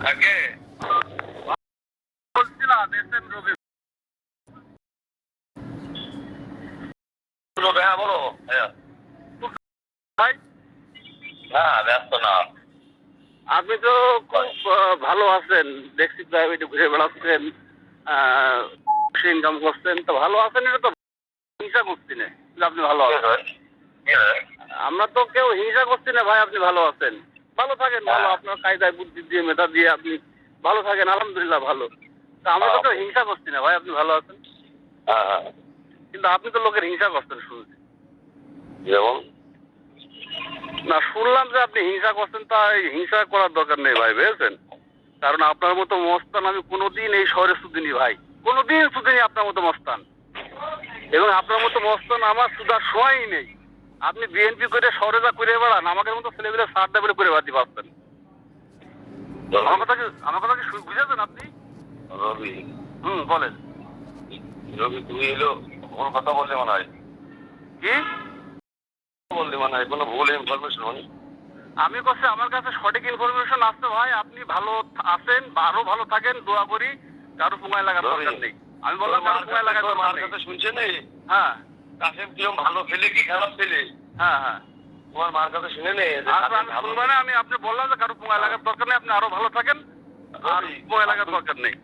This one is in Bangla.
আগে বলছিলাম এসএম রবি। হ্যাঁ বলো। হ্যাঁ ভাই। হ্যাঁ ব্যস্ত না। আপনি তো খুব ভালো আছেন, দেখছি প্রাইভেটে ঘুরে বেড়াচ্ছেন, ইনকাম করছেন, তো ভালো আছেন, এটা তো হিংসা করছি না যে আপনি ভালো আছেন। আমরা তো কেউ হিংসা করছি না ভাই, আপনি ভালো আছেন, ভালো থাকেন, ভালো আপনার কায়দায় বুদ্ধি দিয়ে মেধা দিয়ে আপনি ভালো থাকেন, আলহামদুলিল্লাহ ভালো। তা আমরা তো কেউ হিংসা করছি না ভাই, আপনি ভালো আছেন। কিন্তু আপনি তো লোকের হিংসা করছেন শুনছি। যেমন না, শুনলাম যে আপনি হিংসা করছেন, তাই হিংসা করার দরকার নেই ভাই, বুঝেছেন? কারণ আপনার মতো মস্তান আমি কোনোদিন এই শহরে শুধিনি ভাই, কোনোদিন শুধিনি আপনার মতো মস্তান। এবং আপনার মতো মস্তান আমার সুধার সময়ই নেই। আপনি বিএনপি করে শহরে যা করে বেড়ান, আমাদের মতো ছেলেগুলো সার দাবিলে করে বেড়াতে পারতেন। আমার কথা কি বুঝেছেন আপনি? রবি, বলেন। রবি তুমি এলো ভুল কথা বললে মনে হয়। কি বললে মনে হয়? কোনো ভুল ইনফরমেশন হয়নি। আমি কাছে আমার কাছে সঠিক ইনফরমেশন আসছে ভাই, আপনি ভালো আছেন, আরো ভালো থাকেন, দোয়া করি। কারো সময় লাগার দরকার নেই। আমি বললাম কারো সময় লাগার দরকার নেই। শুনছেন? হ্যাঁ, কাসেম কিরম ভালো ছেলে কি খারাপ ছেলে? হ্যাঁ হ্যাঁ, তোমার মার কাছে শুনে নেই। আমি আপনি বললাম যে কারো সময় লাগার দরকার নেই, আপনি আরো ভালো থাকেন, আর সময় লাগার দরকার নেই।